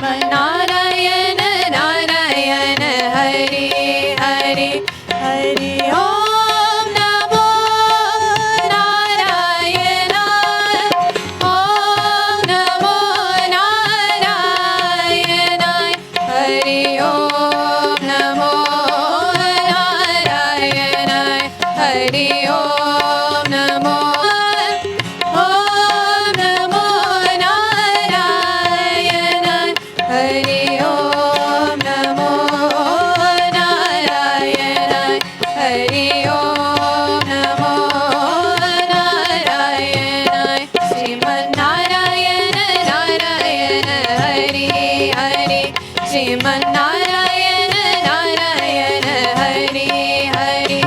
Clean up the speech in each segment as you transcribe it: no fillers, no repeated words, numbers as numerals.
Narayana Narayana Hari Hari Hari Om Namo Narayana Om Namo Narayana Hari Om Namo Narayana Hari Om Namo Om Namo Narayana Hari Om Namo Narayana Hari Om Namo Narayana Srimad Narayana Narayana Hari Hari Srimad Narayana Narayana Hari Hari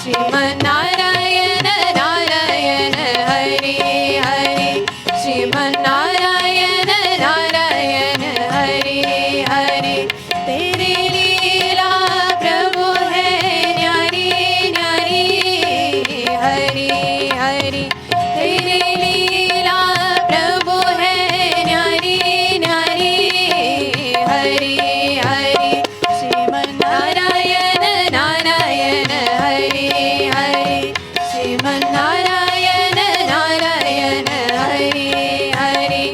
Srimad Narayana Narayana Hari Hari Srimad Narayana Narayana Hari Hari Tere Leela Prabhu hai Nyari Nyari Hari Hari Tere Leela Prabhu hai Nyari Nyari Hari Hari Srimad Narayana Narayana Hari Hari Srimad Narayana Narayana Hari Hari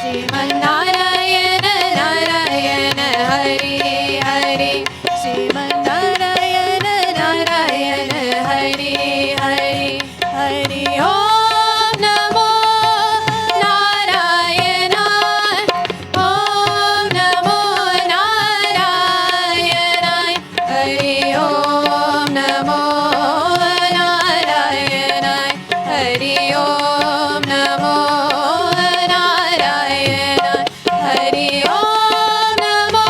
Srimad Narayana Narayana Hari Hari Srimad Narayana Narayana Hari Hari Hari Om Namo Narayana Om Namo Narayana Hari Om Namo Narayana Hari Om Namo Narayana Hari Om Namo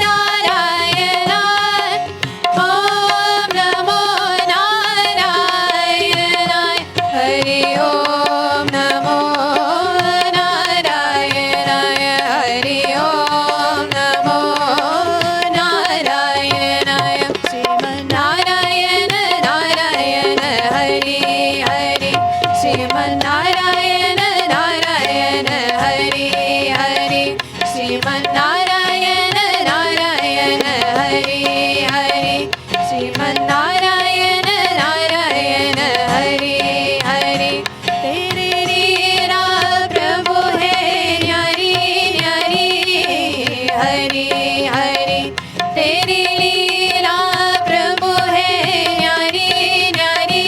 Narayana Om Namo Narayana Hari Om Namo Narayana Hari Om Namo Narayana Srimad Narayana Narayana Hari Hari Srimad Narayana Narayana Hari Hari Srimad Narayana Narayana Hari Hari Srimad Narayana Narayana Hari Hari Tere Leela Prabhu hai Nyari Nyari Hari Hari Tere Leela Prabhu hai Nyari Nyari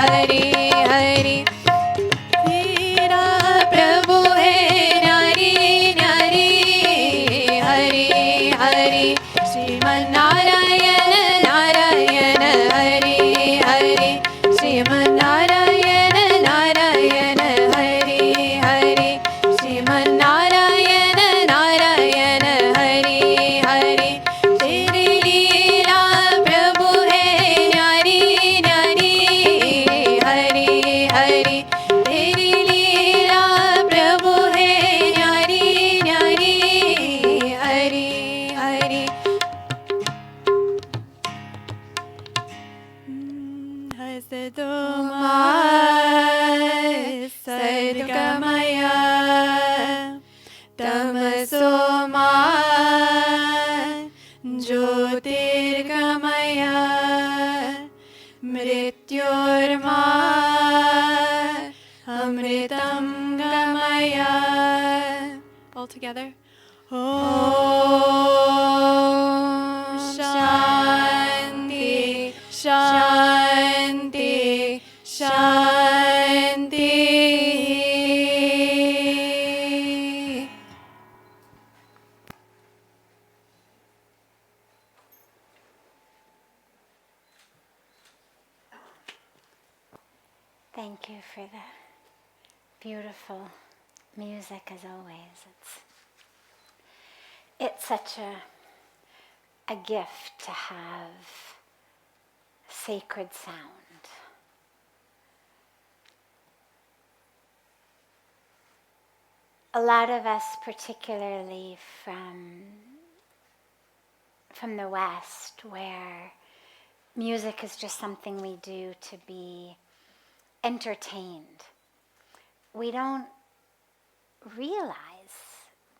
Hari Hari Leela Prabhu hai Nyari Nyari Hari Hari Srimad Narayana Narayana Hari Hari Srimad Narayana Narayana Hari Hari Srimad Narayana Narayana Hari Hari Tere Leela Prabhu hai Nyari Nyari Hari Hari Tere Leela Prabhu hai Nyari Nyari Hari Hari Hasado Ma Sadgamaya Tamaso Ma Jyotirgamaya Mrityorma Amritam Gamaya. All together. Om Shanti Shanti Shanti. Thank you for the beautiful music as always. It's such a gift to have sacred sound. A lot of us, particularly from the West, where music is just something we do to be entertained, we don't realize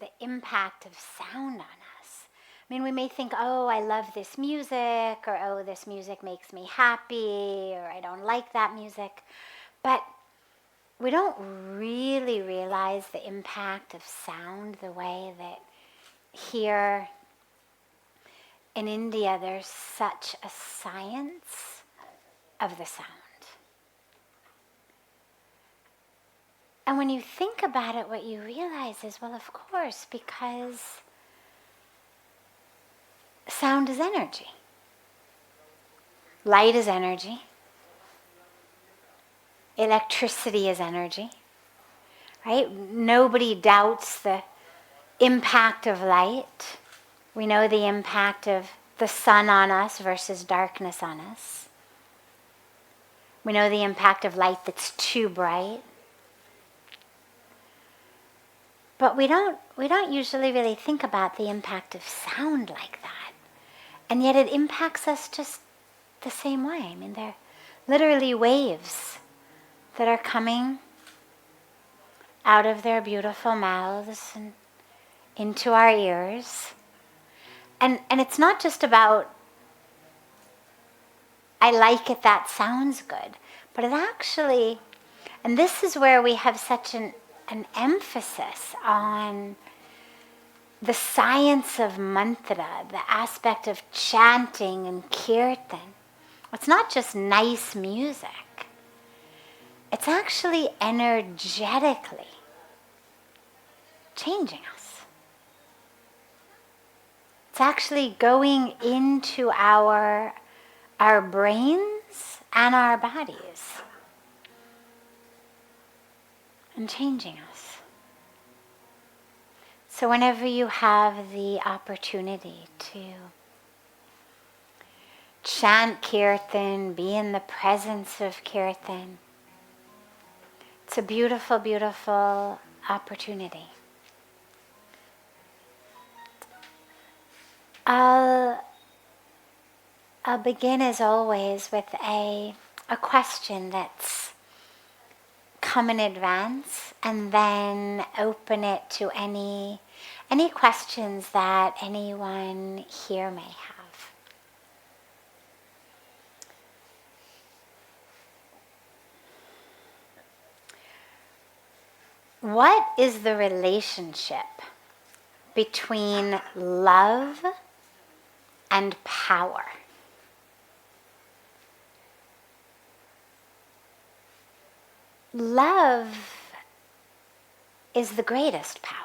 the impact of sound on us. I mean, we may think, oh, I love this music, or oh, this music makes me happy, or I don't like that music. But we don't really realize the impact of sound the way that here in India there's such a science of the sound. And when you think about it, what you realize is, well, of course, because sound is energy. Light is energy. Electricity is energy, right? Nobody doubts the impact of light. We know the impact of the sun on us versus darkness on us. We know the impact of light that's too bright. But we don't usually really think about the impact of sound like that. And yet it impacts us just the same way. I mean, they're literally waves that are coming out of their beautiful mouths and into our ears. And it's not just about, I like it, that sounds good. But it actually, and this is where we have such an emphasis on the science of mantra, the aspect of chanting and kirtan. It's not just nice music. It's actually energetically changing us. It's actually going into our brains and our bodies and changing us. So whenever you have the opportunity to chant kirtan, be in the presence of kirtan, it's a beautiful, beautiful opportunity. I'll begin as always with a question that's come in advance, and then open it to any questions that anyone here may have. What is the relationship between love and power? Love is the greatest power.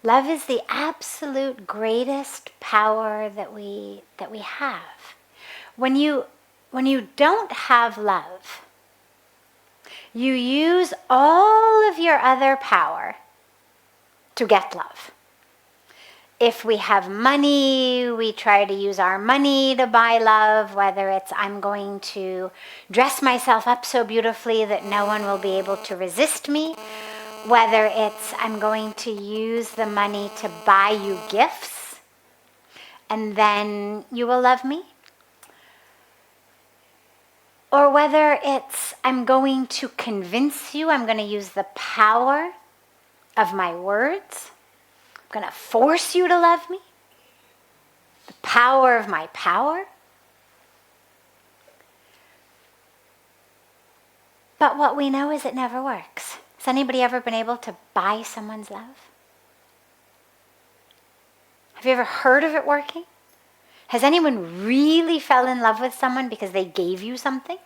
Love is the absolute greatest power that we have. When you don't have love, you use all of your other power to get love. If we have money, we try to use our money to buy love, whether it's I'm going to dress myself up so beautifully that no one will be able to resist me, whether it's I'm going to use the money to buy you gifts and then you will love me, or whether it's I'm going to convince you, I'm going to use the power of my words, I'm going to force you to love me, the power of my power. But what we know is it never works. Has anybody ever been able to buy someone's love? Have you ever heard of it working? Has anyone really fell in love with someone because they gave you something?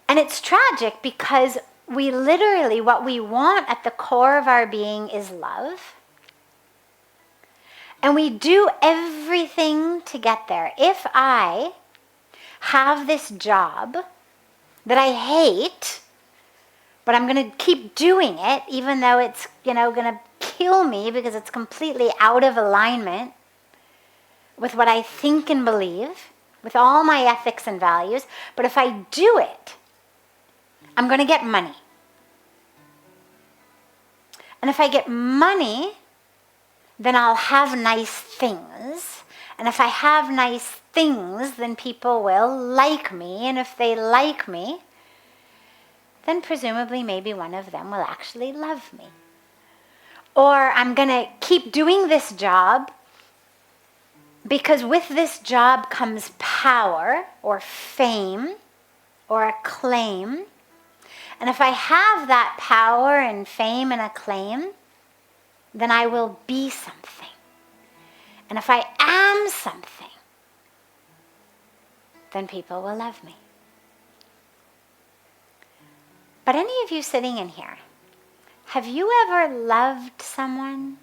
And it's tragic because we literally, what we want at the core of our being is love. And we do everything to get there. If I have this job that I hate, but I'm going to keep doing it even though it's, going to kill me because it's completely out of alignment with what I think and believe, with all my ethics and values. But if I do it, I'm going to get money. And if I get money, then I'll have nice things. And if I have nice things, then people will like me. And if they like me, then presumably maybe one of them will actually love me. Or I'm going to keep doing this job because with this job comes power or fame or acclaim. And if I have that power and fame and acclaim, then I will be something. And if I am something, then people will love me. But any of you sitting in here, have you ever loved someone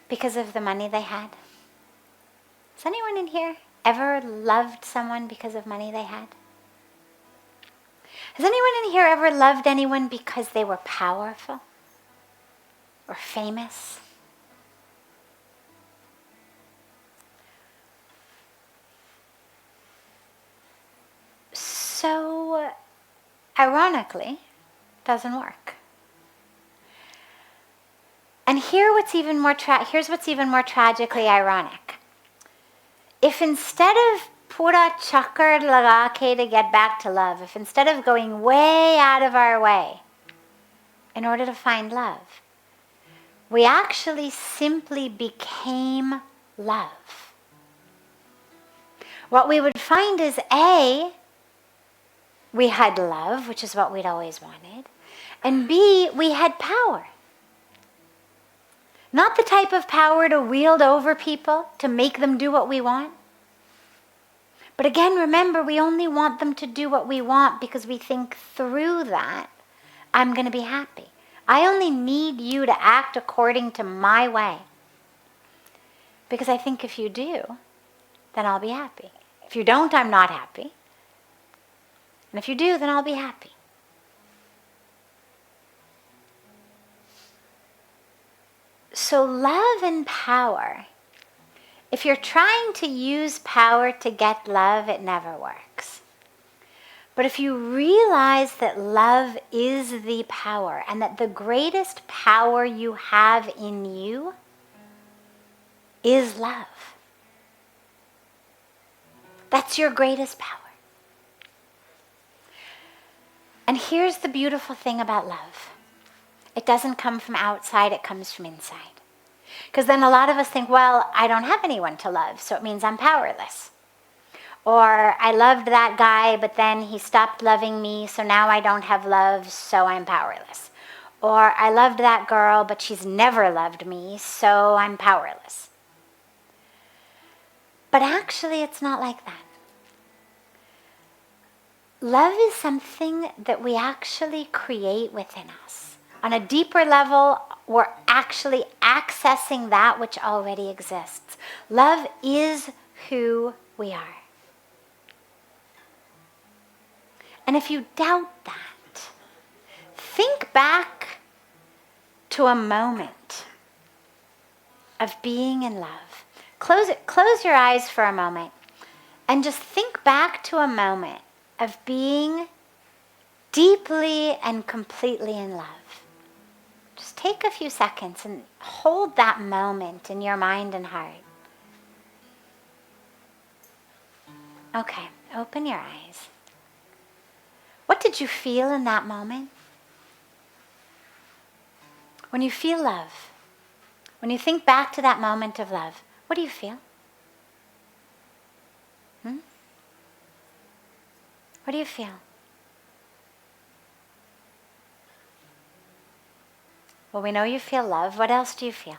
because of the money they had? Has anyone in here ever loved someone because of money they had? Has anyone in here ever loved anyone because they were powerful or famous? So, ironically, it doesn't work. And here's what's even more tragically ironic. If instead of pura chakar lagake to get back to love, if instead of going way out of our way in order to find love, we actually simply became love, what we would find is A, we had love, which is what we'd always wanted, and B, we had power. Not the type of power to wield over people, to make them do what we want. But again, remember, we only want them to do what we want because we think through that, I'm going to be happy. I only need you to act according to my way. Because I think if you do, then I'll be happy. If you don't, I'm not happy. And if you do, then I'll be happy. So love and power, if you're trying to use power to get love, it never works. But if you realize that love is the power and that the greatest power you have in you is love, that's your greatest power. And here's the beautiful thing about love. It doesn't come from outside, it comes from inside. Because then a lot of us think, well, I don't have anyone to love, so it means I'm powerless. Or I loved that guy, but then he stopped loving me, so now I don't have love, so I'm powerless. Or I loved that girl, but she's never loved me, so I'm powerless. But actually, it's not like that. Love is something that we actually create within us. On a deeper level, we're actually accessing that which already exists. Love is who we are. And if you doubt that, think back to a moment of being in love. Close your eyes for a moment and just think back to a moment of being deeply and completely in love. Just take a few seconds and hold that moment in your mind and heart. Okay, open your eyes. What did you feel in that moment? When you feel love, when you think back to that moment of love, what do you feel? What do you feel? Well, we know you feel love. What else do you feel?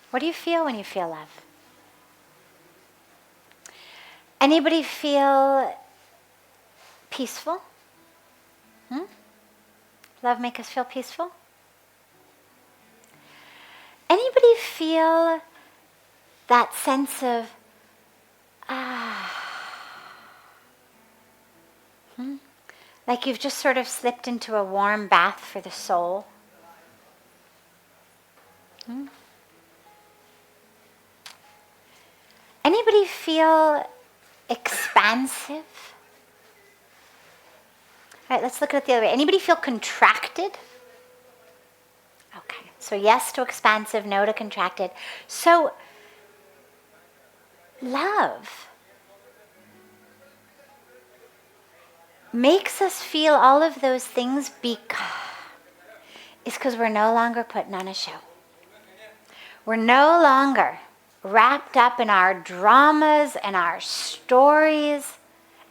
What do you feel when you feel love? Anybody feel peaceful? Love make us feel peaceful? Anybody feel that sense of like you've just sort of slipped into a warm bath for the soul? Anybody feel expansive? All right, let's look at it the other way. Anybody feel contracted? Okay, so yes to expansive, no to contracted. So love makes us feel all of those things because we're no longer putting on a show. We're no longer wrapped up in our dramas and our stories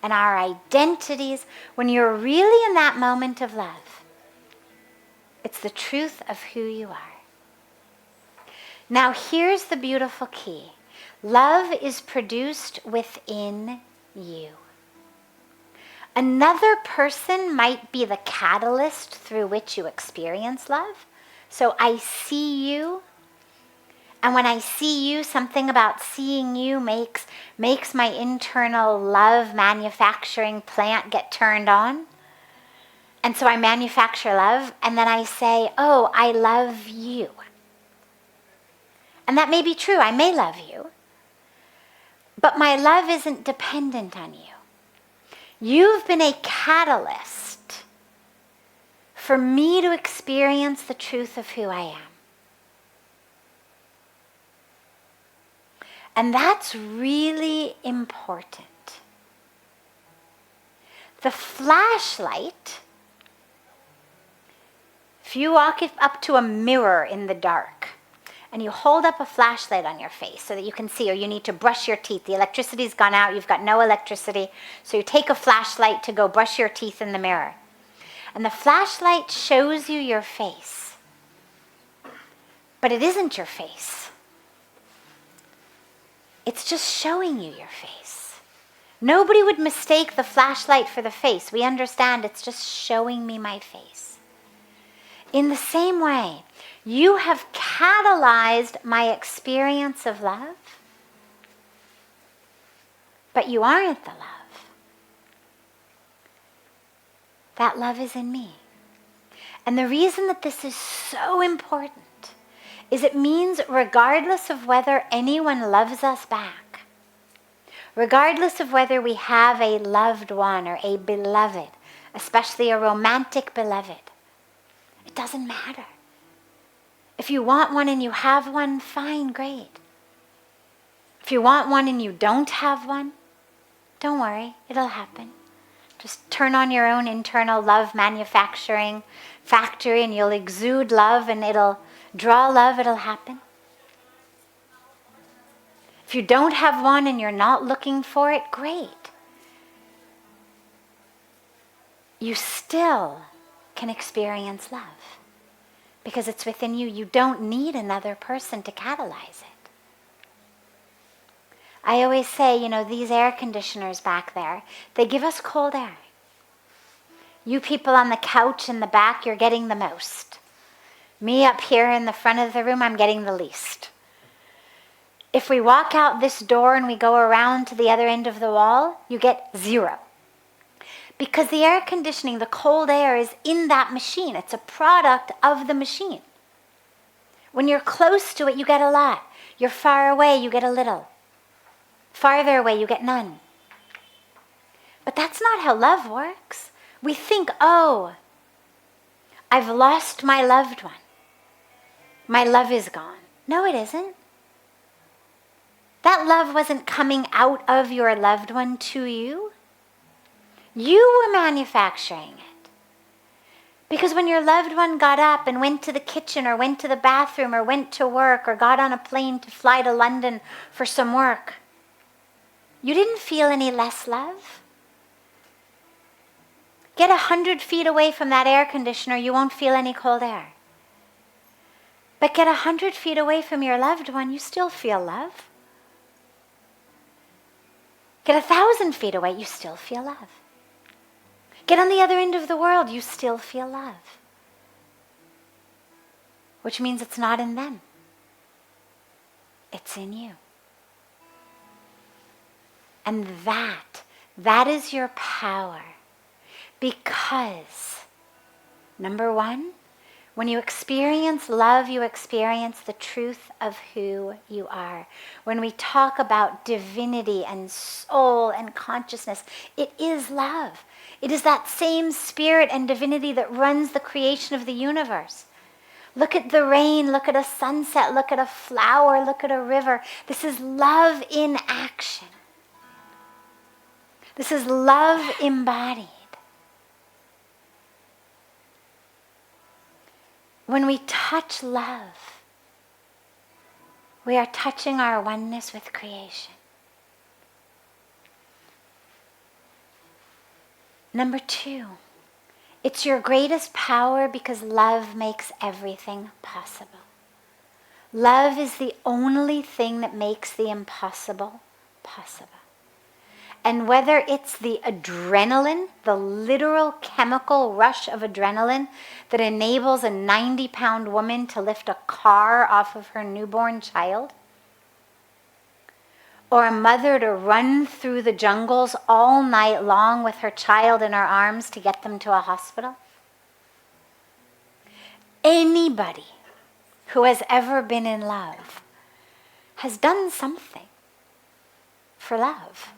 and our identities. When you're really in that moment of love, it's the truth of who you are. Now here's the beautiful key. Love is produced within you. Another person might be the catalyst through which you experience love. So I see you, and when I see you, something about seeing you makes my internal love manufacturing plant get turned on. And so I manufacture love, and then I say, oh, I love you. And that may be true, I may love you, but my love isn't dependent on you. You've been a catalyst for me to experience the truth of who I am. And that's really important. The flashlight, if you walk up to a mirror in the dark and you hold up a flashlight on your face so that you can see, or you need to brush your teeth, the electricity's gone out, you've got no electricity, so you take a flashlight to go brush your teeth in the mirror. And the flashlight shows you your face, but it isn't your face. It's just showing you your face. Nobody would mistake the flashlight for the face. We understand it's just showing me my face. In the same way, you have catalyzed my experience of love, but you aren't the love. That love is in me. And the reason that this is so important is it means regardless of whether anyone loves us back, regardless of whether we have a loved one or a beloved, especially a romantic beloved, it doesn't matter. If you want one and you have one, fine, great. If you want one and you don't have one, don't worry, it'll happen. Just turn on your own internal love manufacturing factory and you'll exude love and it'll draw love, it'll happen. If you don't have one and you're not looking for it, great. You still can experience love because it's within you. You don't need another person to catalyze it. I always say, these air conditioners back there, they give us cold air. You people on the couch in the back, you're getting the most. Me up here in the front of the room, I'm getting the least. If we walk out this door and we go around to the other end of the wall, you get 0. Because the air conditioning, the cold air is in that machine. It's a product of the machine. When you're close to it, you get a lot. You're far away, you get a little. Farther away, you get none. But that's not how love works. We think, oh, I've lost my loved one. My love is gone. No, it isn't. That love wasn't coming out of your loved one to you. You were manufacturing it. Because when your loved one got up and went to the kitchen or went to the bathroom or went to work or got on a plane to fly to London for some work, you didn't feel any less love. Get 100 feet away from that air conditioner, you won't feel any cold air. But get 100 feet away from your loved one, you still feel love. Get 1,000 feet away, you still feel love. Get on the other end of the world, you still feel love. Which means it's not in them. It's in you. And that is your power. Because, number one, when you experience love, you experience the truth of who you are. When we talk about divinity and soul and consciousness, it is love. It is that same spirit and divinity that runs the creation of the universe. Look at the rain, look at a sunset, look at a flower, look at a river. This is love in action. This is love embodied. When we touch love, we are touching our oneness with creation. Number 2, it's your greatest power because love makes everything possible. Love is the only thing that makes the impossible possible. And whether it's the adrenaline, the literal chemical rush of adrenaline that enables a 90-pound woman to lift a car off of her newborn child, or a mother to run through the jungles all night long with her child in her arms to get them to a hospital. Anybody who has ever been in love has done something for love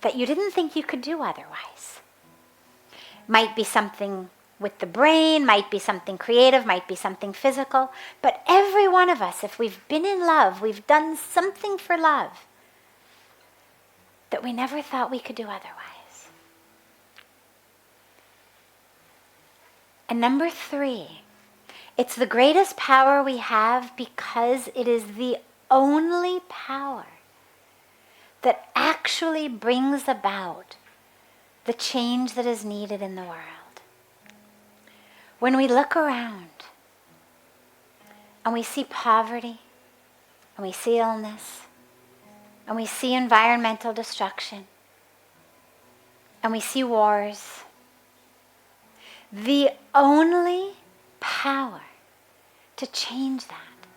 that you didn't think you could do otherwise. Might be something with the brain, might be something creative, might be something physical. But every one of us, if we've been in love, we've done something for love that we never thought we could do otherwise. And number 3, it's the greatest power we have because it is the only power that actually brings about the change that is needed in the world. When we look around and we see poverty, and we see illness, and we see environmental destruction, and we see wars, the only power to change that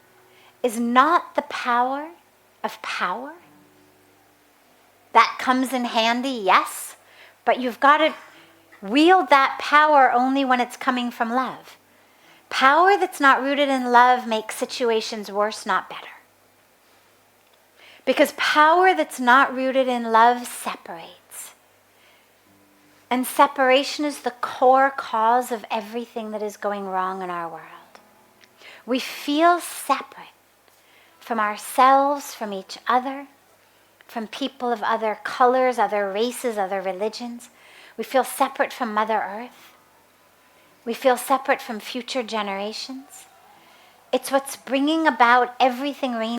is not the power of power. That comes in handy, yes, but you've got to wield that power only when it's coming from love. Power that's not rooted in love makes situations worse, not better. Because power that's not rooted in love separates. And separation is the core cause of everything that is going wrong in our world. We feel separate from ourselves, from each other, from people of other colors, other races, other religions. We feel separate from Mother Earth. We feel separate from future generations. It's what's bringing about everything raining.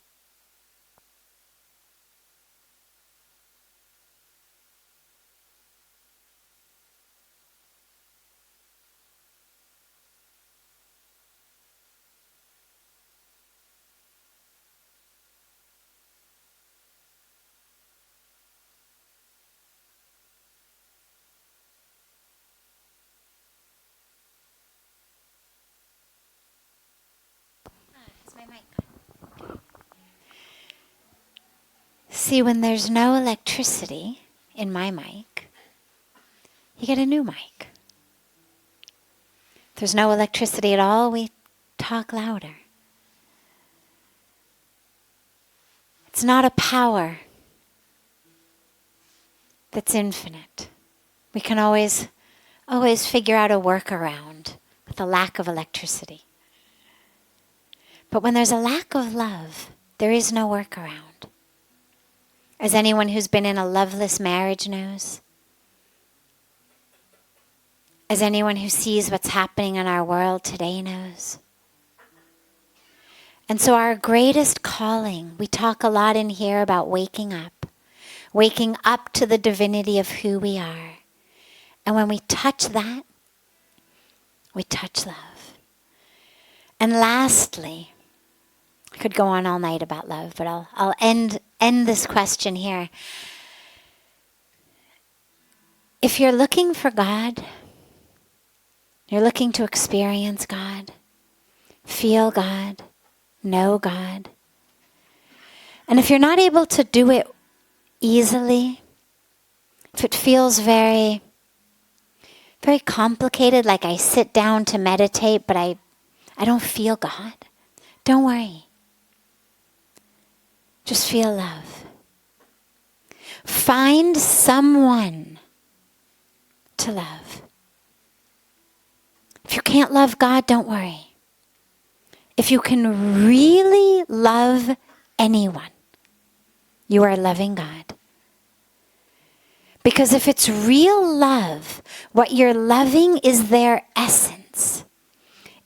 See, when there's no electricity in my mic, you get a new mic. If there's no electricity at all, we talk louder. It's not a power that's infinite. We can always figure out a workaround with the lack of electricity. But when there's a lack of love, there is no workaround. As anyone who's been in a loveless marriage knows. As anyone who sees what's happening in our world today knows. And so our greatest calling, we talk a lot in here about waking up to the divinity of who we are. And when we touch that, we touch love. And lastly, I could go on all night about love, but I'll end this question here. If you're looking for God, you're looking to experience God, feel God, know God, and if you're not able to do it easily, if it feels very, very complicated, like I sit down to meditate, but I don't feel God, don't worry. Just feel love. Find someone to love. If you can't love God, don't worry. if you can really love anyone, you are loving God. Because if it's real love, what you're loving is their essence.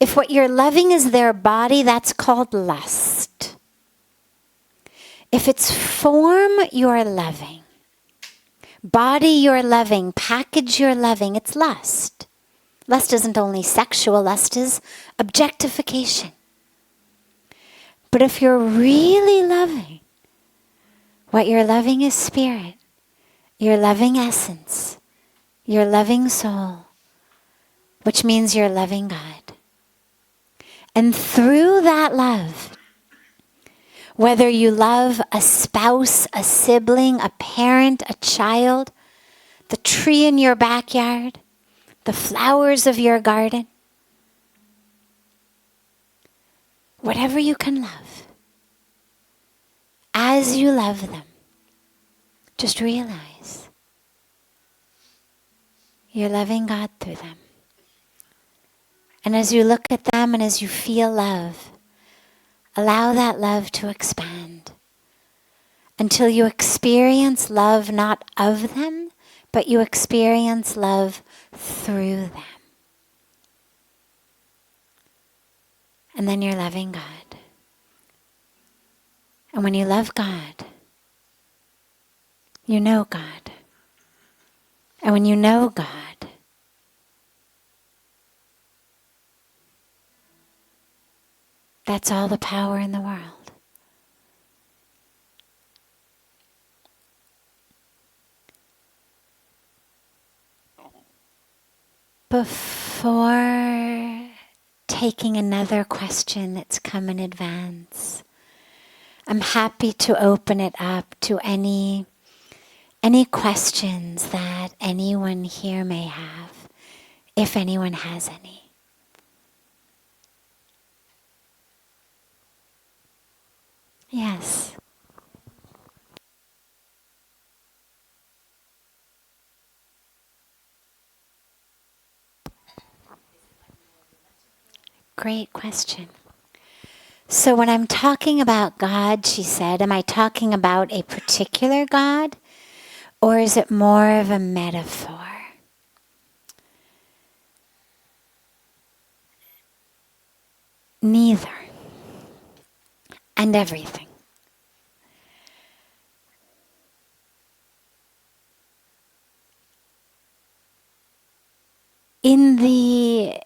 If what you're loving is their body, that's called lust. If it's form, you're loving. Body, you're loving. Package, you're loving. It's lust. Lust isn't only sexual. Lust is objectification. But if you're really loving, what you're loving is spirit. You're loving essence. You're loving soul. Which means you're loving God. And through that love, whether you love a spouse, a sibling, a parent, a child, the tree in your backyard, the flowers of your garden, whatever you can love, as you love them, just realize you're loving God through them. And as you look at them and as you feel love, allow that love to expand until you experience love not of them, but you experience love through them. And then you're loving God. And when you love God, you know God. And when you know God, that's all the power in the world. Before taking another question that's come in advance, I'm happy to open it up to any questions that anyone here may have, if anyone has any. Yes. Great question. So when I'm talking about God, she said, am I talking about a particular God, or is it more of a metaphor? Neither. And everything. In the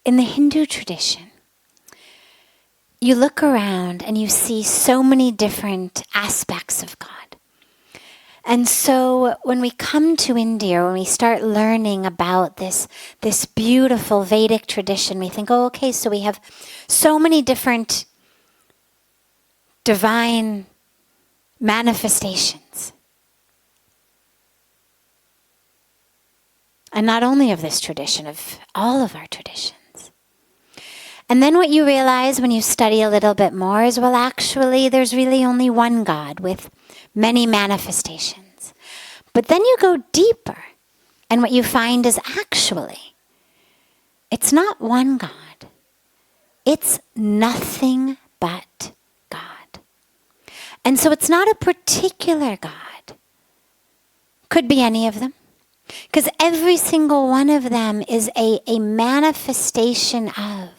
Hindu tradition, you look around and you see so many different aspects of God. And so when we come to India, when we start learning about this beautiful Vedic tradition, we think, oh, okay, so we have so many different divine manifestations. And not only of this tradition, of all of our traditions. And then what you realize when you study a little bit more is, well, actually, there's really only one God with many manifestations. But then you go deeper, and what you find is actually, it's not one God. It's nothing but God. And so it's not a particular God. Could be any of them. Because every single one of them is a manifestation of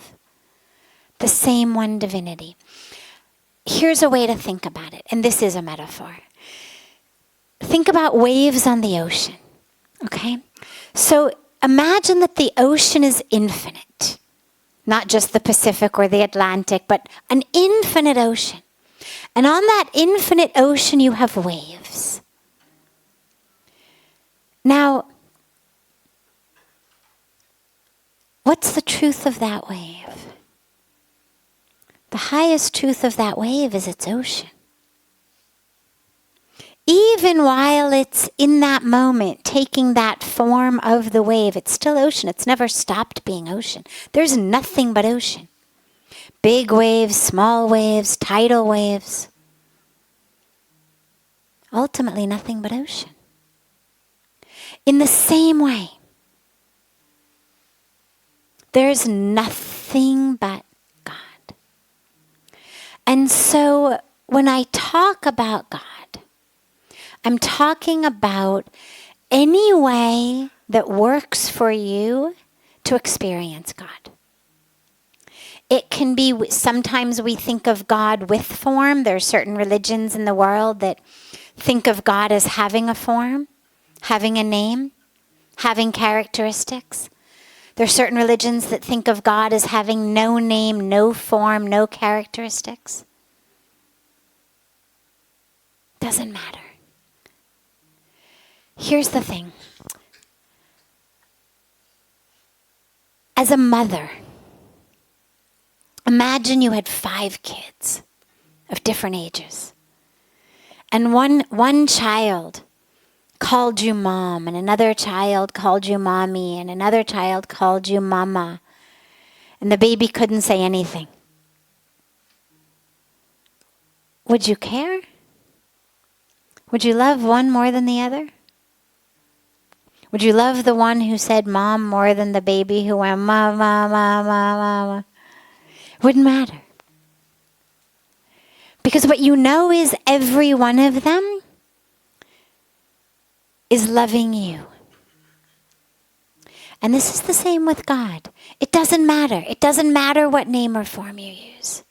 the same one divinity. Here's a way to think about it, and this is a metaphor. Think about waves on the ocean, okay? So imagine that the ocean is infinite. Not just the Pacific or the Atlantic, but an infinite ocean. And on that infinite ocean you have waves. Now, what's the truth of that wave? The highest truth of that wave is its ocean. Even while it's in that moment, taking that form of the wave, it's still ocean. It's never stopped being ocean. There's nothing but ocean. Big waves, small waves, tidal waves. Ultimately, nothing but ocean. In the same way, there's nothing but God. And so when I talk about God, I'm talking about any way that works for you to experience God. It can be, sometimes we think of God with form. There are certain religions in the world that think of God as having a form, having a name, having characteristics. There are certain religions that think of God as having no name, no form, no characteristics. Doesn't matter. Here's the thing. As a mother, imagine you had 5 kids of different ages. And one child called you mom, and another child called you mommy, and another child called you mama. And the baby couldn't say anything. Would you care? Would you love one more than the other? Would you love the one who said mom more than the baby who went mama, mama, mama? Wouldn't matter. Because what you know is every one of them is loving you. And this is the same with God. It doesn't matter. It doesn't matter what name or form you use.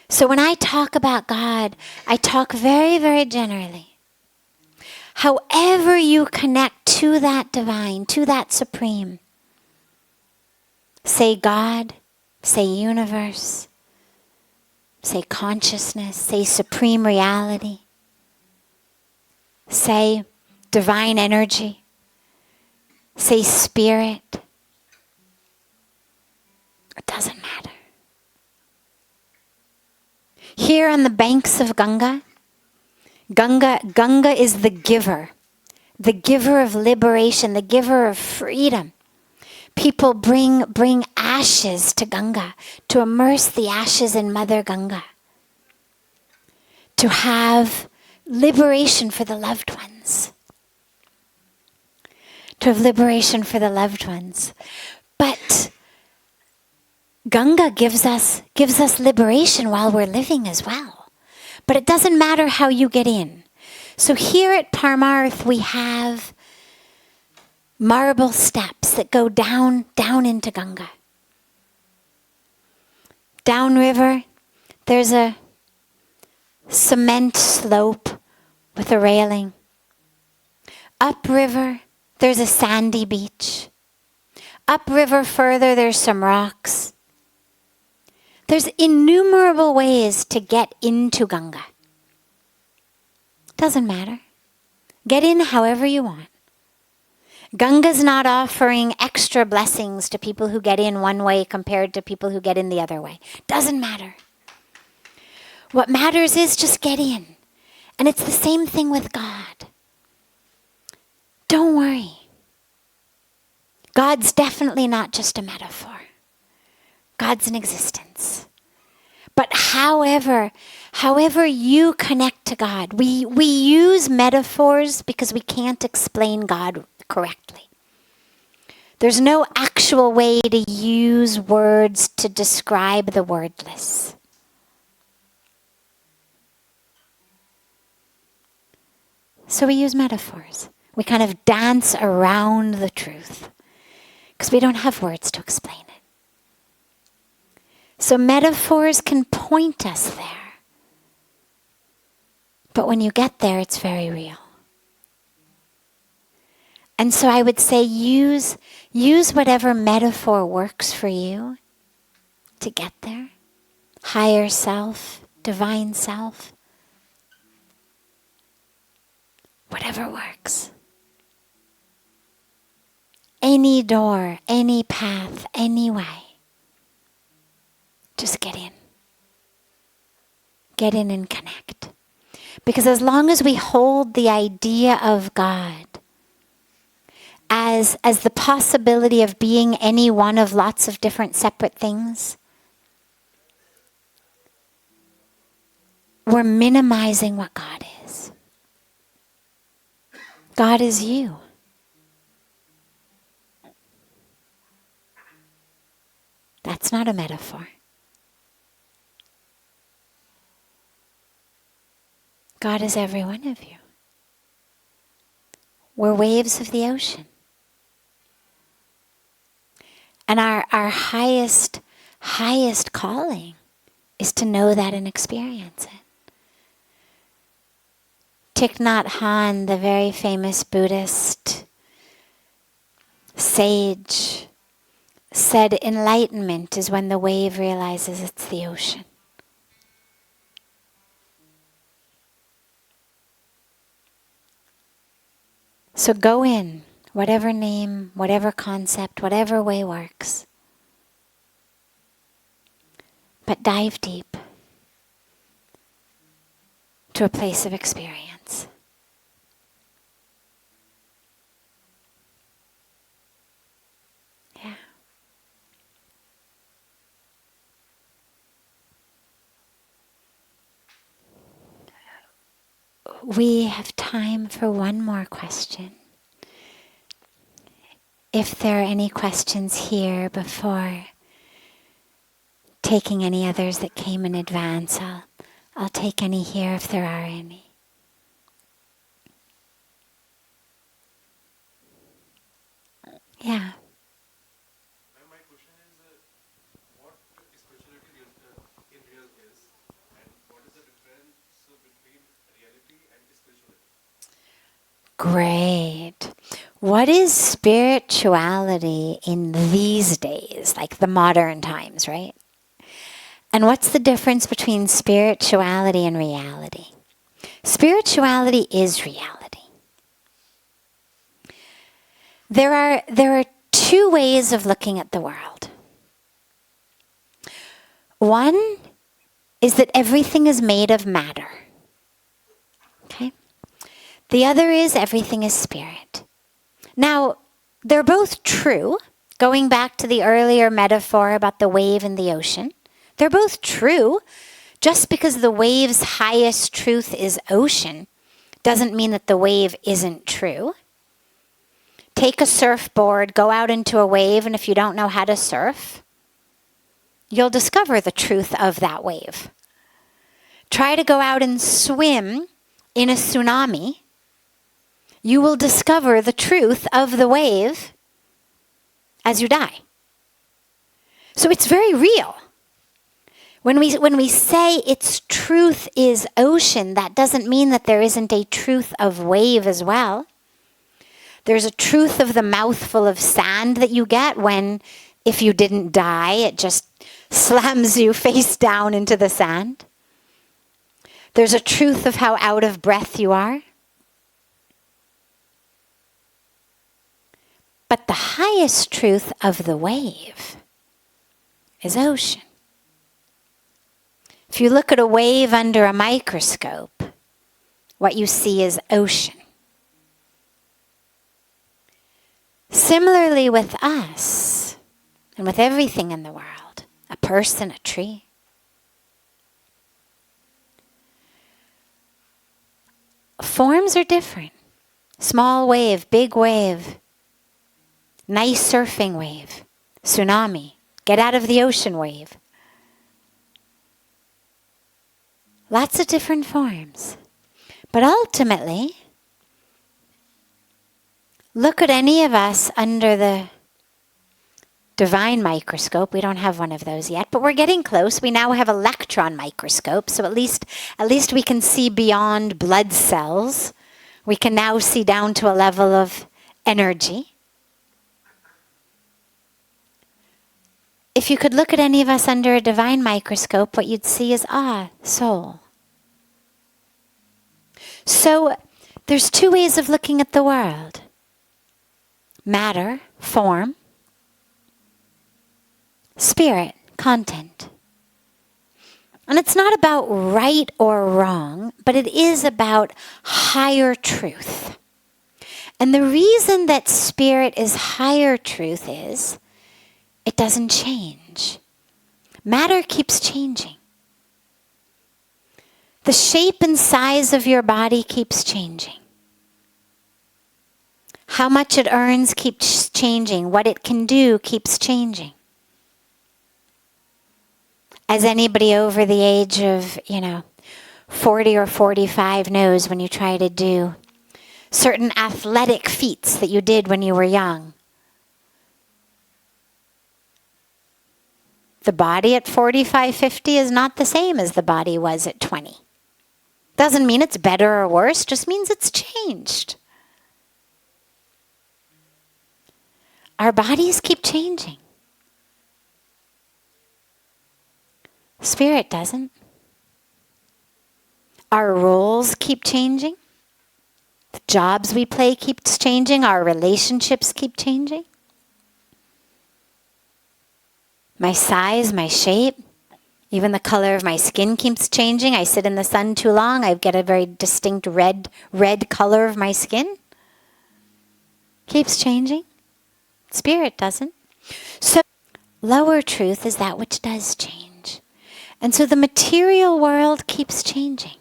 So when I talk about God, I talk very, very generally. However you connect to that divine, to that supreme. Say God, say universe, say consciousness, say supreme reality, say divine energy, say spirit. It doesn't matter. Here on the banks of Ganga is the giver of liberation, the giver of freedom. People bring ashes to Ganga, to immerse the ashes in Mother Ganga, to have liberation for the loved ones. To have liberation for the loved ones. But Ganga gives us liberation while we're living as well. But it doesn't matter how you get in. So here at Parmarth we have marble steps that go down into Ganga. Downriver, there's a cement slope with a railing. Upriver, there's a sandy beach. Upriver further, there's some rocks. There's innumerable ways to get into Ganga. Doesn't matter. Get in however you want. Ganga's not offering extra blessings to people who get in one way compared to people who get in the other way. Doesn't matter. What matters is just get in. And it's the same thing with God. Don't worry. God's definitely not just a metaphor. God's an existence. But however you connect to God, we use metaphors because we can't explain God correctly. There's no actual way to use words to describe the wordless. So we use metaphors. We kind of dance around the truth because we don't have words to explain it. So metaphors can point us there. But when you get there, it's very real. And so I would say use whatever metaphor works for you to get there. Higher self, divine self. Whatever works. Any door, any path, any way. Just get in. Get in and connect. Because as long as we hold the idea of God as the possibility of being any one of lots of different separate things, we're minimizing what God is. God is you. That's not a metaphor. God is every one of you. We're waves of the ocean. And our highest calling is to know that and experience it. Thich Nhat Hanh, the very famous Buddhist sage, said enlightenment is when the wave realizes it's the ocean. So go in, whatever name, whatever concept, whatever way works. But dive deep to a place of experience. Yeah. We have time for one more question. If there are any questions here before taking any others that came in advance, I'll take any here if there are any. Yeah. My question is, what spirituality in real is, and what is the difference between reality and spirituality? Great. What is spirituality in these days, like the modern times, right? And what's the difference between spirituality and reality? Spirituality is reality. There are two ways of looking at the world. One is that everything is made of matter. Okay? The other is everything is spirit. Now, they're both true. Going back to the earlier metaphor about the wave in the ocean, they're both true. Just because the wave's highest truth is ocean doesn't mean that the wave isn't true. Take a surfboard, go out into a wave, and if you don't know how to surf, you'll discover the truth of that wave. Try to go out and swim in a tsunami. You will discover the truth of the wave as you die. So it's very real. When we say its truth is ocean, that doesn't mean that there isn't a truth of wave as well. There's a truth of the mouthful of sand that you get when, if you didn't die, it just slams you face down into the sand. There's a truth of how out of breath you are. But the highest truth of the wave is ocean. If you look at a wave under a microscope, what you see is ocean. Similarly with us, and with everything in the world, a person, a tree. Forms are different. Small wave, big wave, nice surfing wave, tsunami, get out of the ocean wave. Lots of different forms. But ultimately, look at any of us under the divine microscope. We don't have one of those yet, but we're getting close. We now have electron microscopes, so at least we can see beyond blood cells. We can now see down to a level of energy. If you could look at any of us under a divine microscope, what you'd see is, soul. So there's two ways of looking at the world. Matter, form. Spirit, content. And it's not about right or wrong, but it is about higher truth. And the reason that spirit is higher truth is it doesn't change. Matter keeps changing. The shape and size of your body keeps changing. How much it earns keeps changing. What it can do keeps changing. As anybody over the age of, 40 or 45 knows when you try to do certain athletic feats that you did when you were young. The body at 45, 50 is not the same as the body was at 20. Doesn't mean it's better or worse, just means it's changed. Our bodies keep changing. Spirit doesn't. Our roles keep changing. The jobs we play keeps changing. Our relationships keep changing. My size, my shape, even the color of my skin keeps changing. I sit in the sun too long, I get a very distinct red color of my skin. Keeps changing. Spirit doesn't. So lower truth is that which does change. And so the material world keeps changing.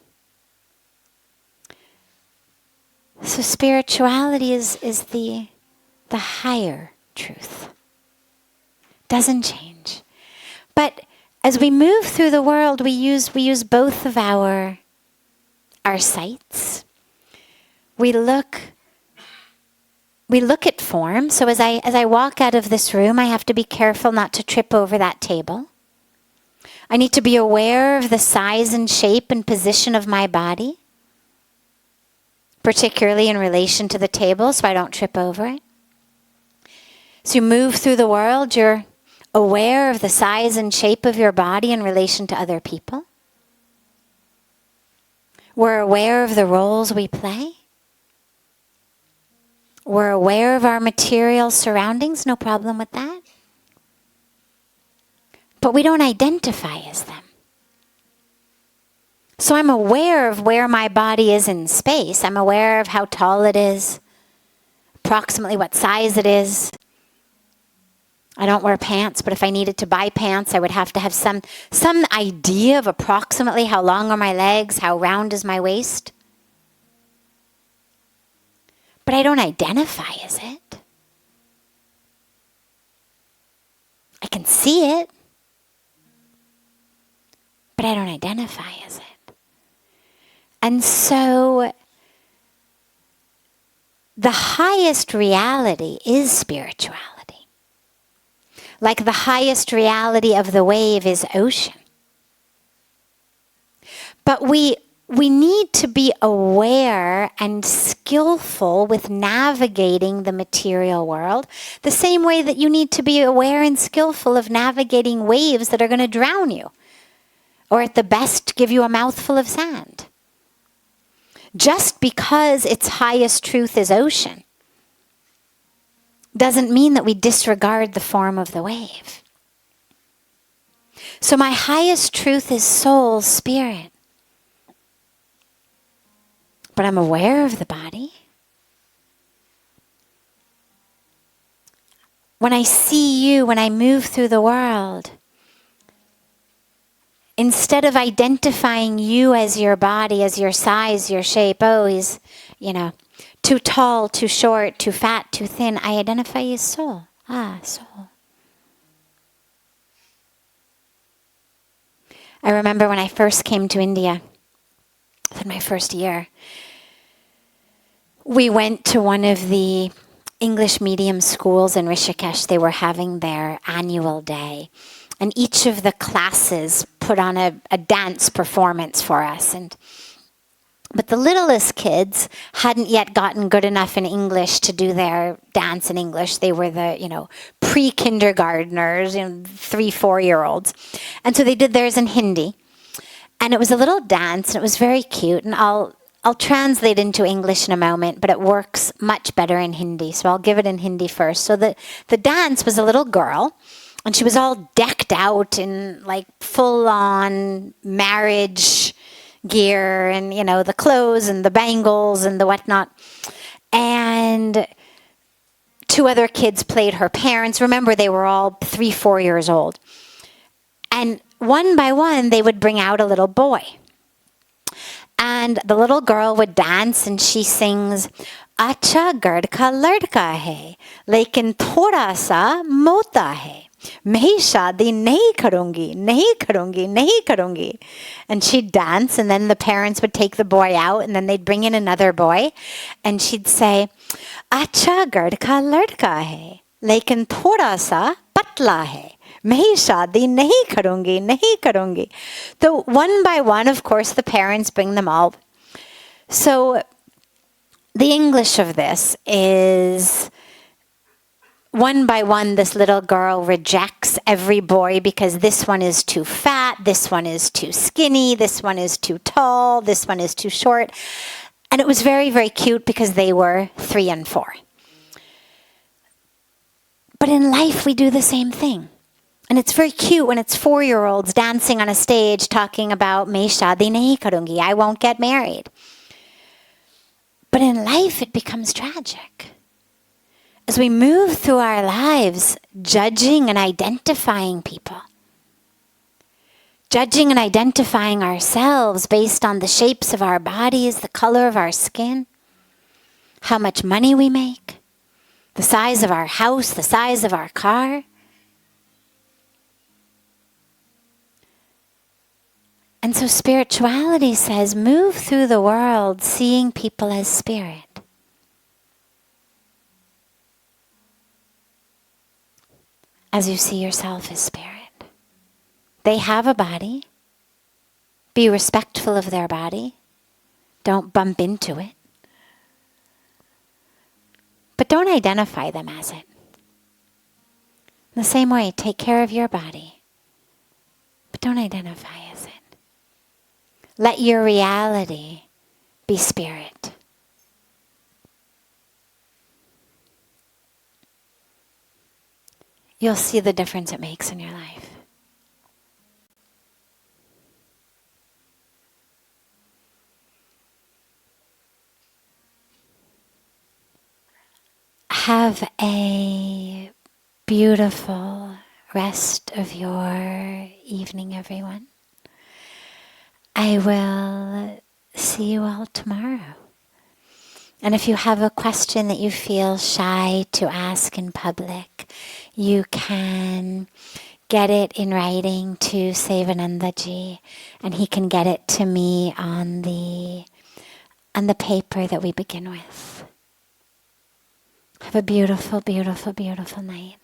So spirituality is the higher truth. Doesn't change. But as we move through the world, we use both of our sights. We look at form. So as I walk out of this room, I have to be careful not to trip over that table. I need to be aware of the size and shape and position of my body, particularly in relation to the table, so I don't trip over it. So you move through the world, you're aware of the size and shape of your body in relation to other people. We're aware of the roles we play. We're aware of our material surroundings, no problem with that. But we don't identify as them. So I'm aware of where my body is in space. I'm aware of how tall it is, approximately what size it is. I don't wear pants, but if I needed to buy pants, I would have to have some idea of approximately how long are my legs, how round is my waist. But I don't identify as it. I can see it, but I don't identify as it. And so the highest reality is spirituality. Like the highest reality of the wave is ocean. But we need to be aware and skillful with navigating the material world, the same way that you need to be aware and skillful of navigating waves that are going to drown you, or at the best give you a mouthful of sand. Just because its highest truth is ocean doesn't mean that we disregard the form of the wave. So my highest truth is soul, spirit. But I'm aware of the body. When I see you, when I move through the world, instead of identifying you as your body, as your size, your shape, oh, he's, too tall, too short, too fat, too thin, I identify as soul. Soul. I remember when I first came to India, in my first year, we went to one of the English medium schools in Rishikesh. They were having their annual day. And each of the classes put on a dance performance for us. But the littlest kids hadn't yet gotten good enough in English to do their dance in English. They were the, pre-kindergartners, 3-4-year-olds. And so they did theirs in Hindi. And it was a little dance, and it was very cute. And I'll translate into English in a moment, but it works much better in Hindi. So I'll give it in Hindi first. So the dance was a little girl, and she was all decked out in like full-on marriage gear and, the clothes and the bangles and the whatnot. And 2 other kids played her parents. Remember, they were all 3-4 years old. And one by one, they would bring out a little boy. And the little girl would dance, and she sings, "Acha gad ka ladka hai, lekin thoda sa mota hai." Mahi shaadi nahi karungi, nahi karungi, nahi karungi. And she'd dance, and then the parents would take the boy out, and then they'd bring in another boy, and she'd say, Acha gad ka ladka hai, lekin thoda sa patla hai. Mahi shaadi nahi karungi, nahi karungi. So one by one, of course, the parents bring them all. So the English of this is, one by one, this little girl rejects every boy because this one is too fat, this one is too skinny, this one is too tall, this one is too short. And it was very, very cute because they were 3 and 4. But in life, we do the same thing. And it's very cute when it's 4-year-olds dancing on a stage talking about "Main shaadi nahi karungi," I won't get married. But in life, it becomes tragic. As we move through our lives, judging and identifying people, judging and identifying ourselves based on the shapes of our bodies, the color of our skin, how much money we make, the size of our house, the size of our car. And so spirituality says, move through the world seeing people as spirit. As you see yourself as spirit. They have a body. Be respectful of their body. Don't bump into it. But don't identify them as it. In the same way, take care of your body. But don't identify as it. Let your reality be spirit. You'll see the difference it makes in your life. Have a beautiful rest of your evening, everyone. I will see you all tomorrow. And if you have a question that you feel shy to ask in public, you can get it in writing to Sevanandaji, and he can get it to me on the paper that we begin with. Have a beautiful, beautiful, beautiful night.